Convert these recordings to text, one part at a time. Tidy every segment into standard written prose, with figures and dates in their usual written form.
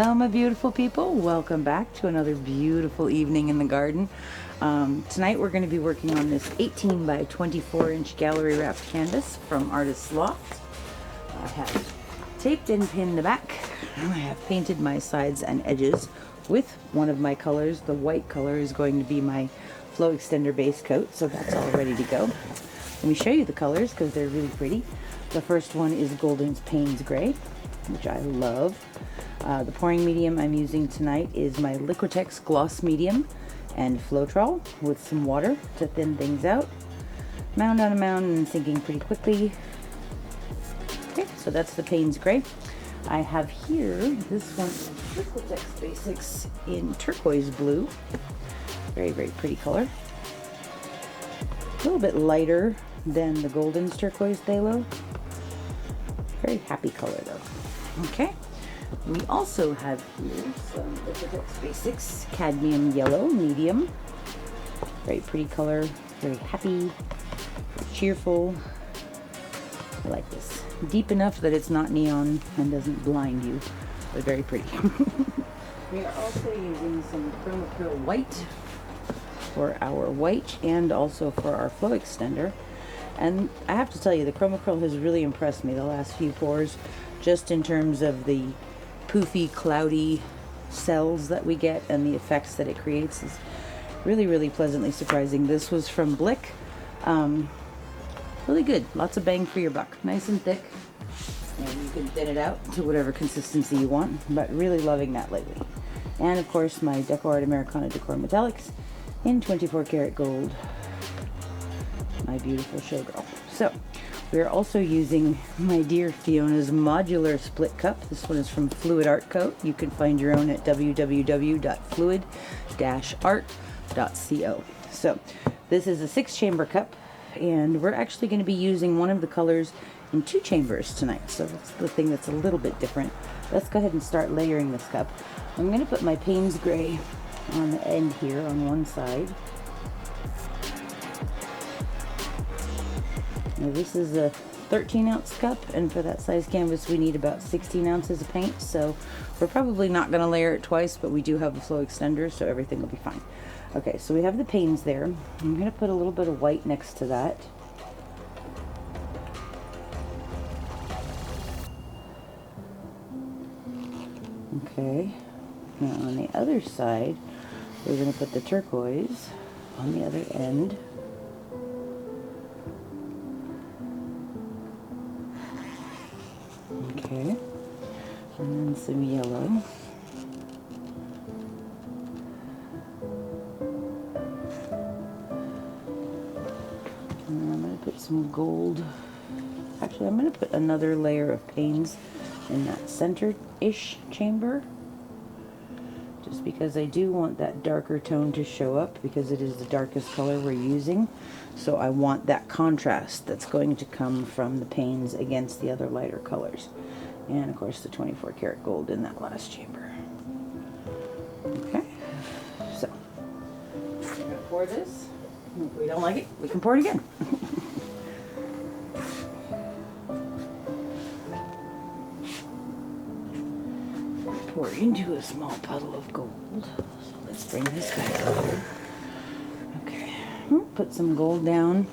Hello my beautiful people, welcome back to another beautiful evening in the garden. Tonight we're going to be working on this 18 by 24 inch gallery wrapped canvas from Artists Loft. I have taped and pinned the back, and I have painted my sides and edges with one of my colors. The white color is going to be my flow extender base coat, so that's all ready to go. Let me show you the colors because they're really pretty. The first one is Golden's Payne's Gray, which I love. The pouring medium I'm using tonight is my Liquitex Gloss Medium and Floetrol with some water to thin things out. Mound on a mound and sinking pretty quickly. Okay, so that's the Payne's Gray. I have here, this one is Liquitex Basics in Turquoise Blue. Very, very pretty color. A little bit lighter than the Golden's Turquoise Phthalo. Very happy color though. Okay. We also have here some Liquitex Basics Cadmium Yellow Medium. Very pretty color, very happy, cheerful. I like this. Deep enough that it's not neon and doesn't blind you, but very pretty. We are also using some Chromacryl white for our white and also for our flow extender. And I have to tell you, the Chromacryl has really impressed me the last few pours, just in terms of the poofy, cloudy cells that we get and the effects that it creates is really, really pleasantly surprising. This was from Blick. Really good. Lots of bang for your buck. Nice and thick. And you can thin it out to whatever consistency you want, but really loving that lately. And of course, my DecoArt Americana Decor Metallics in 24 karat gold. My beautiful showgirl. So, we are also using my dear Fiona's Modular split cup. This one is from Fluid Art Co. You can find your own at www.fluid-art.co. So this is a 6-chamber cup, and we're actually going to be using one of the colors in 2 chambers tonight. So that's the thing that's a little bit different. Let's go ahead and start layering this cup. I'm going to put my Payne's Gray on the end here on one side. Now this is a 13-ounce cup, and for that size canvas we need about 16 ounces of paint, so we're probably not going to layer it twice, but we do have a flow extender, so everything will be fine. Okay, so we have the Paynes there. I'm going to put a little bit of white next to that. Okay, now on the other side we're going to put the turquoise on the other end. Okay, and then some yellow. And I'm going to put some gold. Actually, I'm going to put another layer of Paynes in that center-ish chamber, just because I do want that darker tone to show up, because it is the darkest color we're using. So I want that contrast that's going to come from the Paynes against the other lighter colors. And of course the 24 karat gold in that last chamber. Okay, so we're going to pour this. If we don't like it, we can pour it again. Pour into a small puddle of gold. So let's bring this back over. Okay, put some gold down.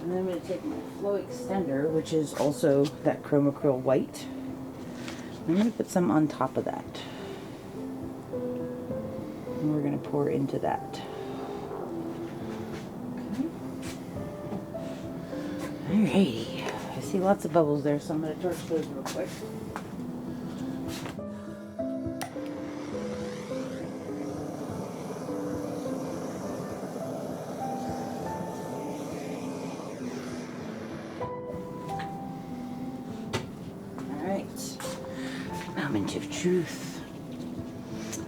And then I'm going to take my flow extender, which is also that Chromacryl white. I'm going to put some on top of that. And we're going to pour into that. Okay. Alrighty. I see lots of bubbles there, so I'm going to torch those real quick. Moment of truth.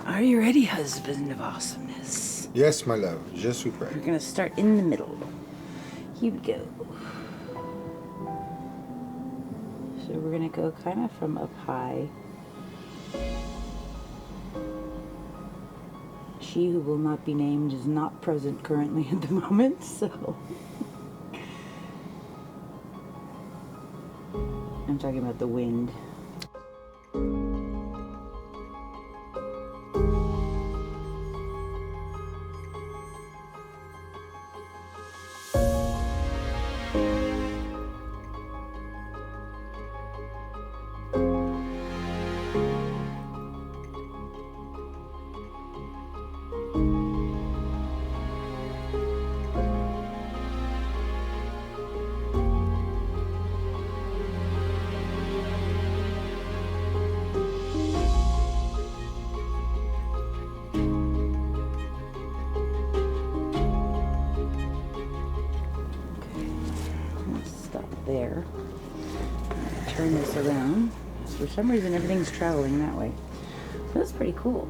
Are you ready, husband of awesomeness? Yes, my love. Je suis prêt. We're going to start in the middle. Here we go. So we're going to go kind of from up high. She who will not be named is not present currently at the moment, so... I'm talking about the wind. this around. For some reason, everything's traveling that way. So that's pretty cool.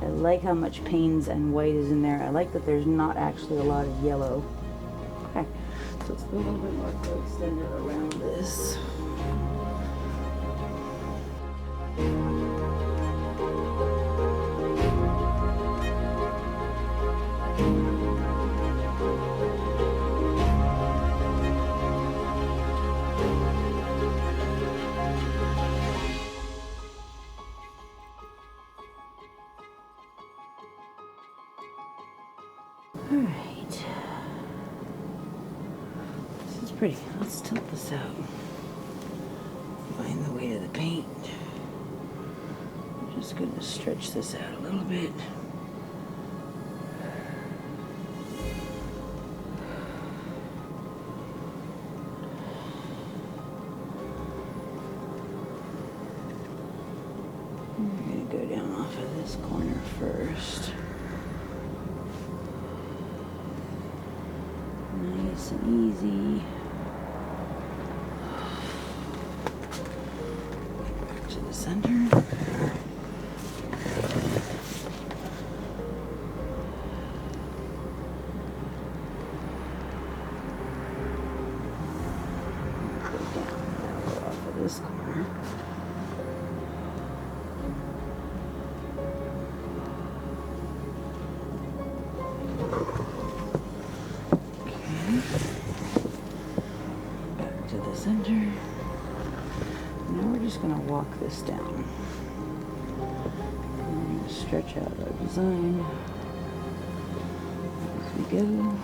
I like how much Payne's and white is in there. I like that there's not actually a lot of yellow. Okay, so let's put a little bit more flow extender around this. Alright, this is pretty. Let's tilt this out. Find the weight of the paint. I'm just going to stretch this out a little bit. I'm going to go down off of this corner first. Nice and easy. Back to the center. Go down now off of this corner. Center. Now we're just going to walk this down. We're going to stretch out our design as we go.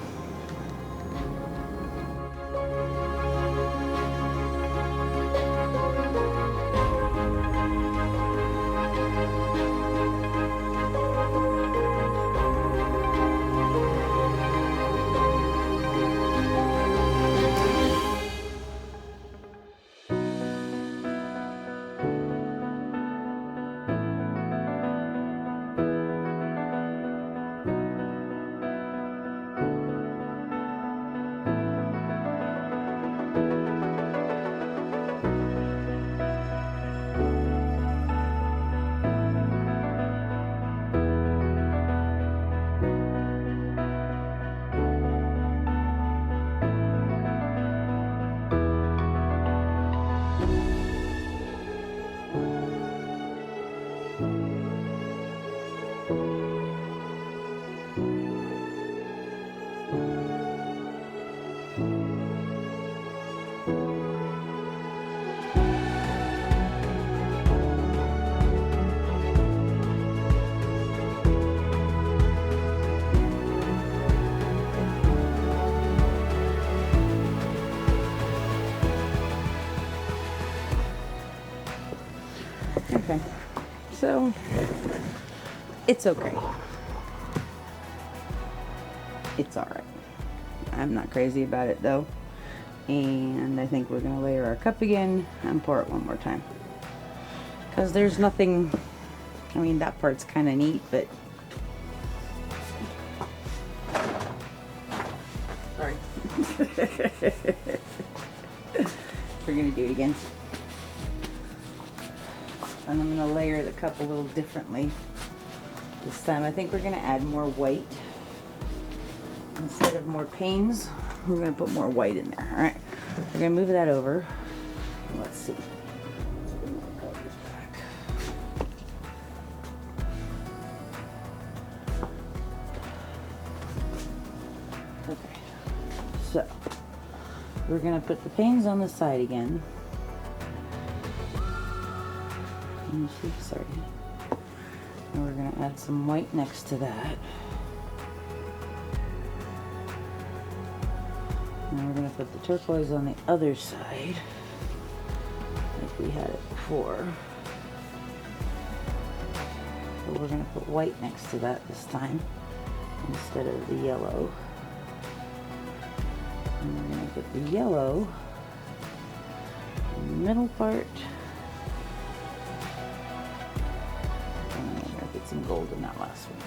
Okay, so it's okay. It's all right. I'm not crazy about it though. And I think we're gonna layer our cup again and pour it one more time. Because there's nothing, I mean, that part's kind of neat, but sorry. We're gonna do it again. And I'm going to layer the cup a little differently this time. I think we're going to add more white. Instead of more Payne's, we're going to put more white in there. Alright, we're going to move that over. Let's see. Okay, so we're going to put the Payne's on the side again. Sorry. And we're going to add some white next to that. And we're going to put the turquoise on the other side, like we had it before. But we're going to put white next to that this time, instead of the yellow. And we're going to put the yellow in the middle part. Some gold in that last one.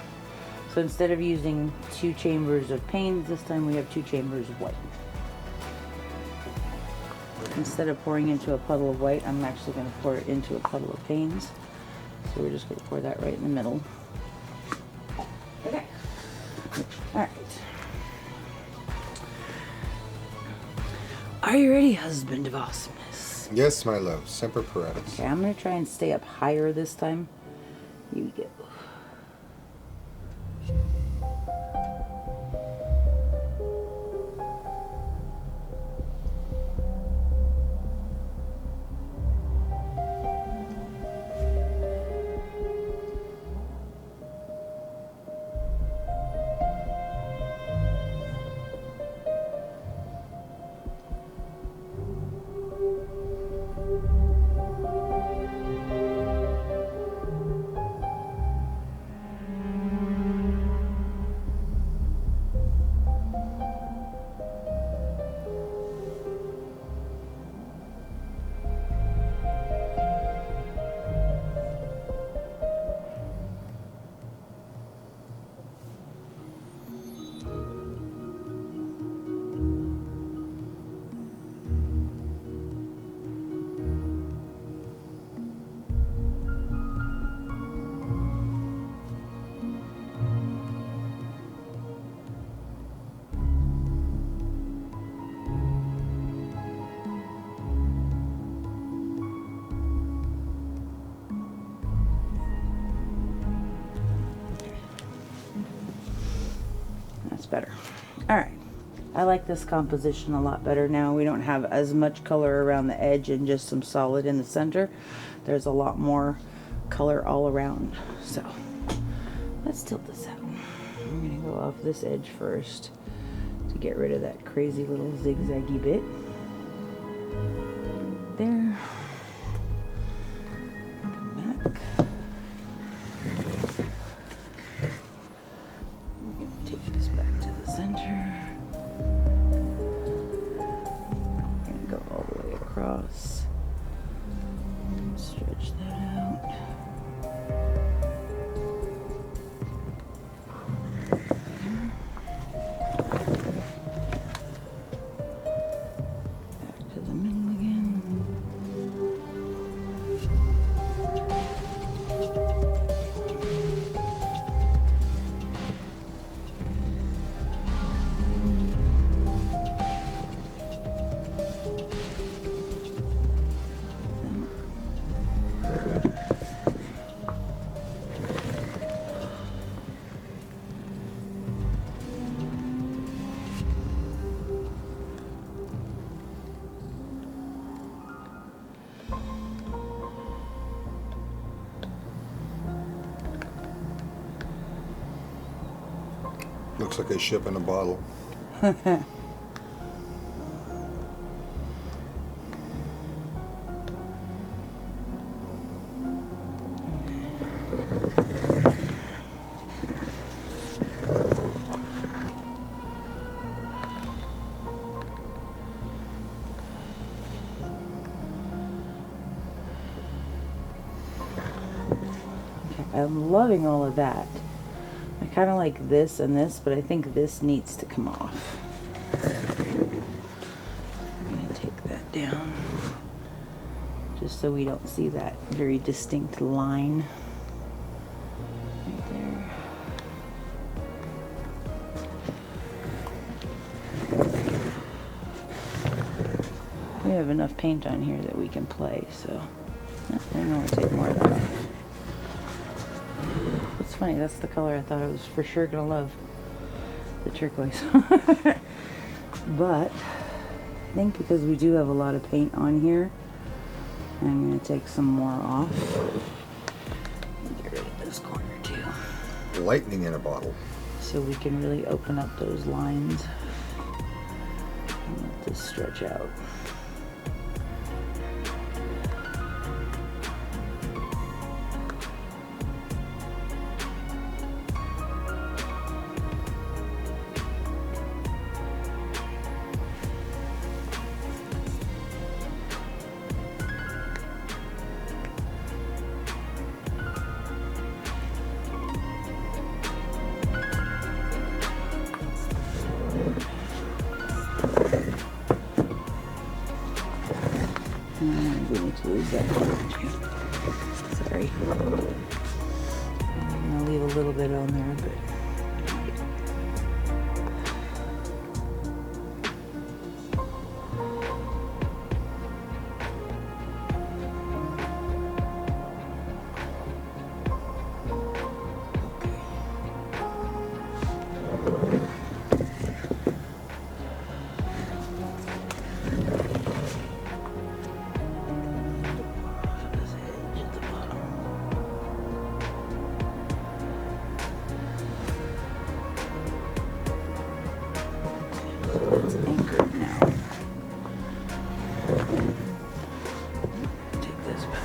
So instead of using 2 chambers of Payne, this time we have 2 chambers of white. instead of pouring into a puddle of white, I'm actually going to pour it into a puddle of Payne's. So we're just going to pour that right in the middle. Okay. Alright. Are you ready, husband of awesomeness? Yes, my love. Semper Paratus. Okay, I'm going to try and stay up higher this time. You go. Better. All right, I like this composition a lot better now. We don't have as much color around the edge and just some solid in the center. There's a lot more color all around. So let's tilt this out. I'm gonna go off this edge first to get rid of that crazy little zigzaggy bit there. Come back. Across, stretch that out. Back to the middle again. Looks like a ship in a bottle. I'm loving all of that. I kind of like this and this, but I think this needs to come off. I'm going to take that down just so we don't see that very distinct line right there. We have enough paint on here that we can play, so I'm going to take more of that off. It's funny, that's the color I thought I was for sure going to love, the turquoise. But I think because we do have a lot of paint on here, I'm going to take some more off. Get rid of this corner too. Lightning in a bottle. So we can really open up those lines and let this stretch out. lose that color. Sorry. I'm gonna leave a little bit on there, but. It's anchored now. Take this back.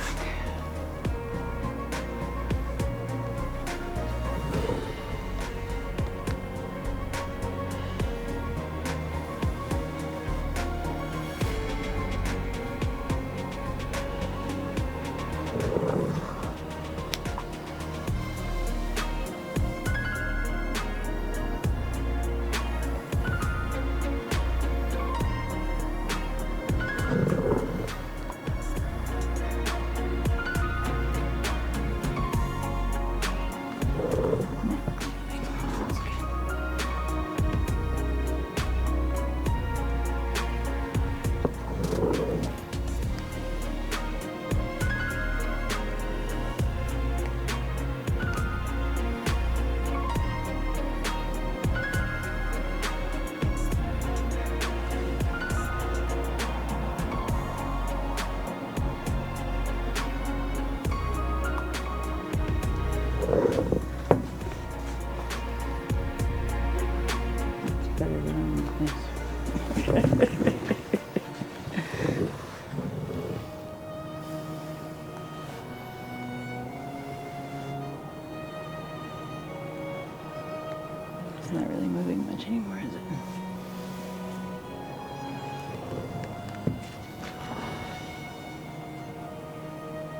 It's not really moving much anymore, is it?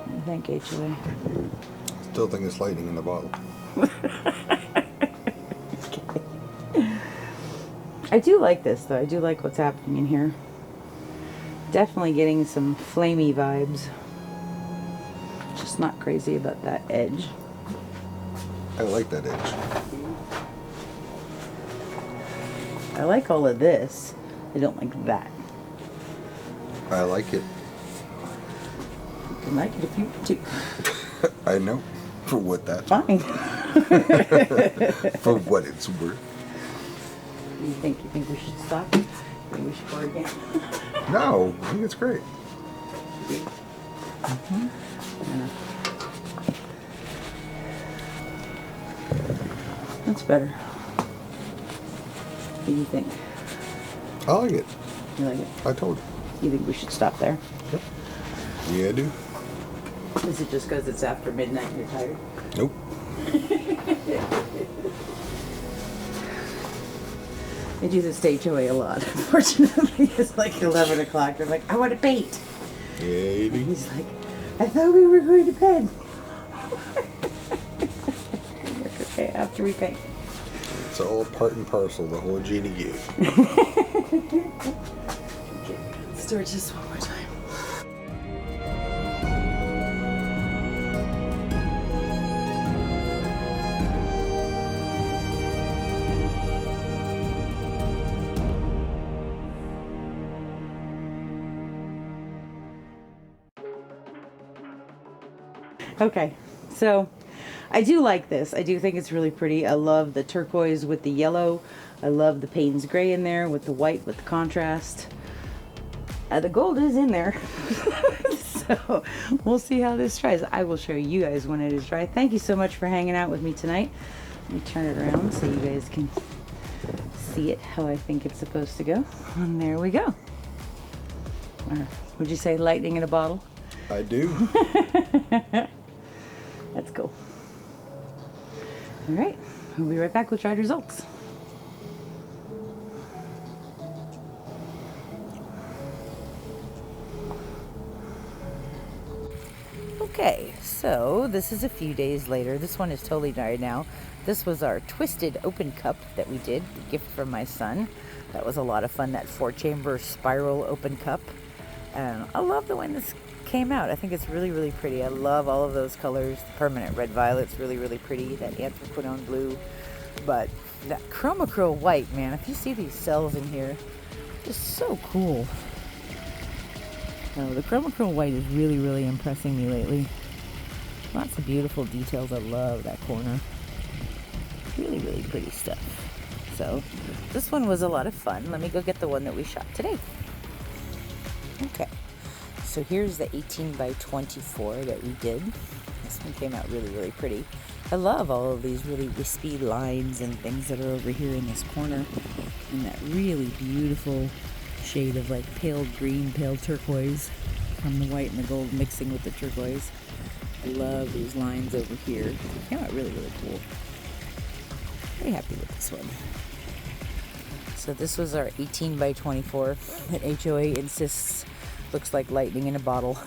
What do you think, HOA? Still think it's lightning in the bottle. I do like this though. I do like what's happening in here. Definitely getting some flamey vibes. Just not crazy about that edge. I like that edge. I like all of this. I don't like that. I like it. You can like it if you want to. I know. For what that's Fine. for what it's worth. What do you think? You think we should stop? You think we should pour again? No, I think it's great. Mm-hmm. That's better. What do you think? I like it. You like it? I told you. You think we should stop there? Yep. Yeah, I do. Is it just because it's after midnight and you're tired? Nope. I do this to HOA a lot. Unfortunately, it's like 11 o'clock. I'm like, I want to paint. Yeah, you And do. he's like, I thought we were going to bed. Okay, after we paint. It's all part and parcel, the whole genie gig. Let's do it just one more time. Okay, so I do like this. I do think it's really pretty. I love the turquoise with the yellow. I love the Payne's gray in there with the white with the contrast. The gold is in there. So we'll see how this tries. I will show you guys when it is dry. Thank you so much for hanging out with me tonight. Let me turn it around so you guys can see it how I think it's supposed to go. And there we go. Would you say lightning in a bottle? I do. That's cool. All right, we'll be right back with dried results. Okay, so this is a few days later. This one is totally dried now. This was our twisted open cup that we did, the gift from my son. That was a lot of fun, that 4-chamber spiral open cup. I love the way this came out. I think it's really, really pretty. I love all of those colors. The permanent red violet's really, really pretty. That anthraquinone blue. But that Chromacryl white, man, if you see these cells in here, it's so cool. So the Chromacryl white is really, really impressing me lately. Lots of beautiful details. I love that corner. Really, really pretty stuff. So this one was a lot of fun. Let me go get the one that we shot today. Okay. So here's the 18 by 24 that we did. This one came out really, really pretty. I love all of these really wispy lines and things that are over here in this corner. And that really beautiful shade of like pale green, pale turquoise from the white and the gold mixing with the turquoise. I love these lines over here. It came out really, really cool. Very happy with this one. So this was our 18 by 24 that HOA insists looks like lightning in a bottle.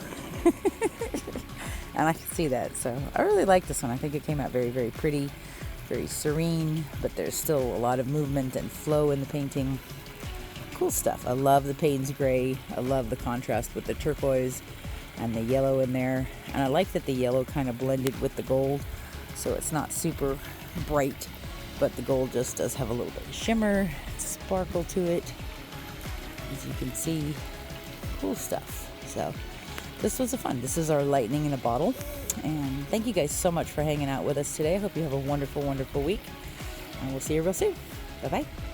And I can see that. So I really like this one. I think it came out very, very pretty, very serene, but there's still a lot of movement and flow in the painting. Cool stuff. I love the Payne's gray. I love the contrast with the turquoise and the yellow in there. And I like that the yellow kind of blended with the gold, so it's not super bright, but the gold just does have a little bit of shimmer, sparkle to it. As you can see, cool stuff. So this was fun. This is our lightning in a bottle. And thank you guys so much for hanging out with us today. I hope you have a wonderful, wonderful week. And we'll see you real soon. Bye-bye.